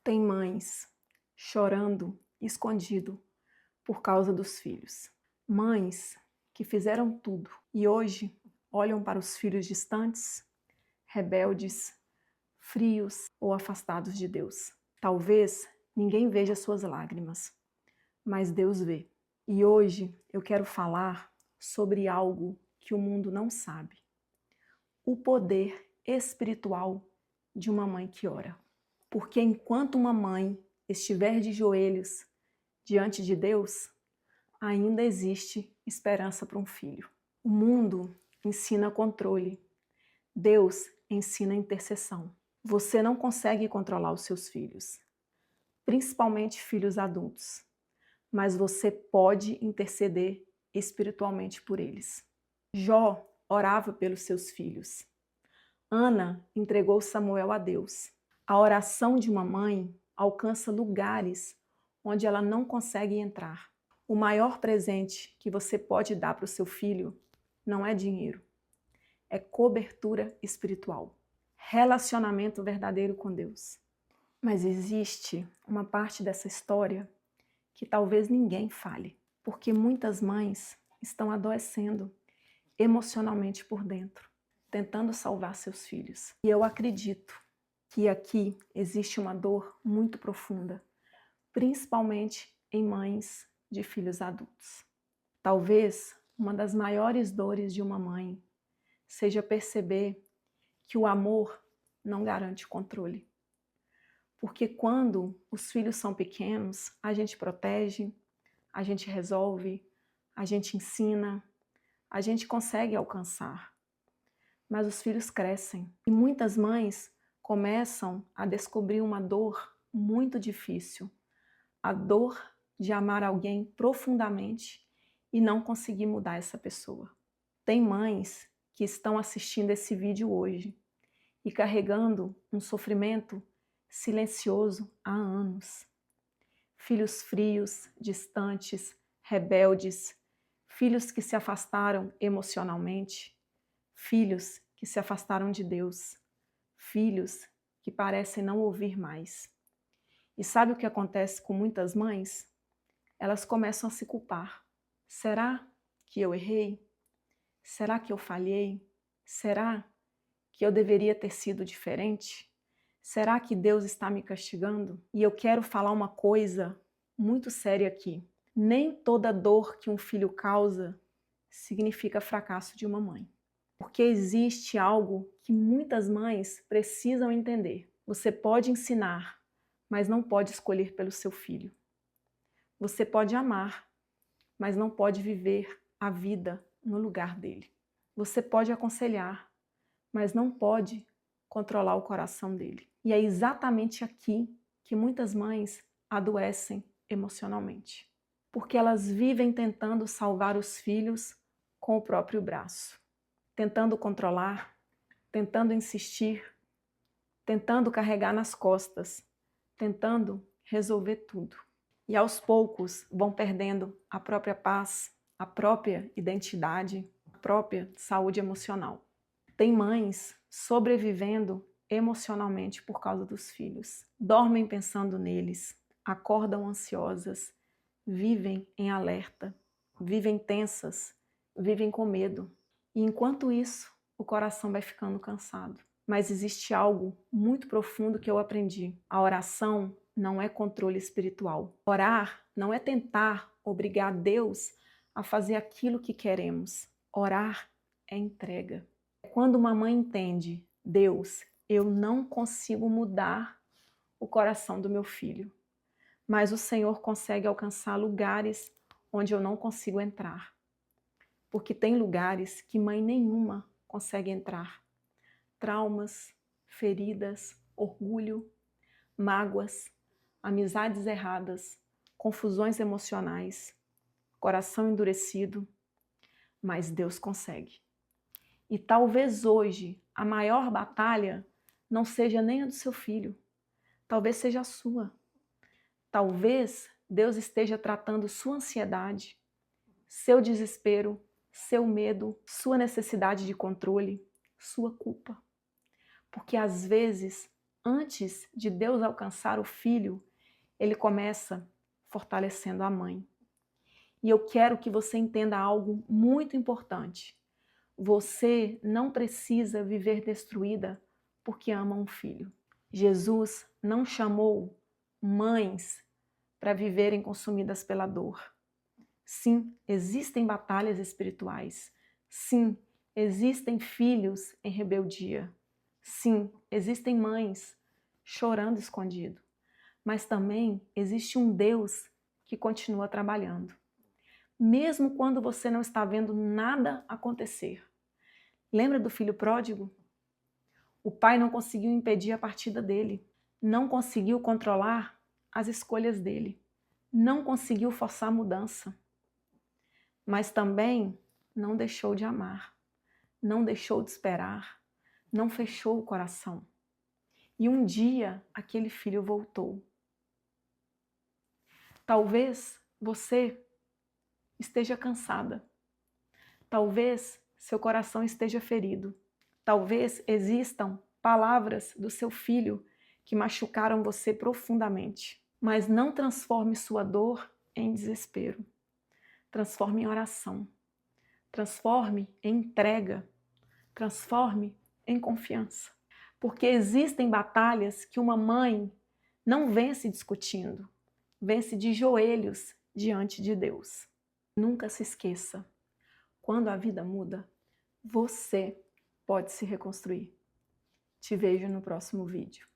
Tem mães chorando escondido por causa dos filhos. Mães que fizeram tudo e hoje olham para os filhos distantes, rebeldes, frios ou afastados de Deus. Talvez ninguém veja suas lágrimas, mas Deus vê. E hoje eu quero falar sobre algo que o mundo não sabe: o poder espiritual de uma mãe que ora. Porque enquanto uma mãe estiver de joelhos diante de Deus, ainda existe esperança para um filho. O mundo ensina controle, Deus ensina intercessão. Você não consegue controlar os seus filhos, principalmente filhos adultos, mas você pode interceder espiritualmente por eles. Jó orava pelos seus filhos. Ana entregou Samuel a Deus. A oração de uma mãe alcança lugares onde ela não consegue entrar. O maior presente que você pode dar para o seu filho não é dinheiro, é cobertura espiritual, relacionamento verdadeiro com Deus. Mas existe uma parte dessa história que talvez ninguém fale, porque muitas mães estão adoecendo emocionalmente por dentro, tentando salvar seus filhos. E eu acredito que aqui existe uma dor muito profunda, principalmente em mães de filhos adultos. Talvez uma das maiores dores de uma mãe seja perceber que o amor não garante controle. Porque quando os filhos são pequenos, a gente protege, a gente resolve, a gente ensina, a gente consegue alcançar. Mas os filhos crescem e muitas mães começam a descobrir uma dor muito difícil, a dor de amar alguém profundamente e não conseguir mudar essa pessoa. Tem mães que estão assistindo esse vídeo hoje e carregando um sofrimento silencioso há anos. Filhos frios, distantes, rebeldes, filhos que se afastaram emocionalmente, filhos que se afastaram de Deus, filhos que parecem não ouvir mais. E sabe o que acontece com muitas mães? Elas começam a se culpar. Será que eu errei? Será que eu falhei? Será que eu deveria ter sido diferente? Será que Deus está me castigando? E eu quero falar uma coisa muito séria aqui. Nem toda dor que um filho causa significa fracasso de uma mãe. Porque existe algo que muitas mães precisam entender. Você pode ensinar, mas não pode escolher pelo seu filho. Você pode amar, mas não pode viver a vida no lugar dele. Você pode aconselhar, mas não pode controlar o coração dele. E é exatamente aqui que muitas mães adoecem emocionalmente. Porque elas vivem tentando salvar os filhos com o próprio braço. Tentando controlar, tentando insistir, tentando carregar nas costas, tentando resolver tudo. E aos poucos vão perdendo a própria paz, a própria identidade, a própria saúde emocional. Tem mães sobrevivendo emocionalmente por causa dos filhos. Dormem pensando neles, acordam ansiosas, vivem em alerta, vivem tensas, vivem com medo. E enquanto isso, o coração vai ficando cansado. Mas existe algo muito profundo que eu aprendi. A oração não é controle espiritual. Orar não é tentar obrigar Deus a fazer aquilo que queremos. Orar é entrega. Quando uma mãe entende, Deus, eu não consigo mudar o coração do meu filho, mas o Senhor consegue alcançar lugares onde eu não consigo entrar. Porque tem lugares que mãe nenhuma consegue entrar. Traumas, feridas, orgulho, mágoas, amizades erradas, confusões emocionais, coração endurecido, mas Deus consegue. E talvez hoje a maior batalha não seja nem a do seu filho, talvez seja a sua. Talvez Deus esteja tratando sua ansiedade, seu desespero, seu medo, sua necessidade de controle, sua culpa. Porque às vezes, antes de Deus alcançar o filho, ele começa fortalecendo a mãe. E eu quero que você entenda algo muito importante. Você não precisa viver destruída porque ama um filho. Jesus não chamou mães para viverem consumidas pela dor. Sim, existem batalhas espirituais. Sim, existem filhos em rebeldia. Sim, existem mães chorando escondido. Mas também existe um Deus que continua trabalhando. Mesmo quando você não está vendo nada acontecer. Lembra do filho pródigo? O pai não conseguiu impedir a partida dele. Não conseguiu controlar as escolhas dele. Não conseguiu forçar a mudança. Mas também não deixou de amar. Não deixou de esperar. Não fechou o coração. E um dia aquele filho voltou. Talvez você esteja cansada. Talvez seu coração esteja ferido. Talvez existam palavras do seu filho que machucaram você profundamente. Mas não transforme sua dor em desespero. Transforme em oração. Transforme em entrega. Transforme em confiança. Porque existem batalhas que uma mãe não vence discutindo. Vence de joelhos diante de Deus. Nunca se esqueça, quando a vida muda, você pode se reconstruir. Te vejo no próximo vídeo.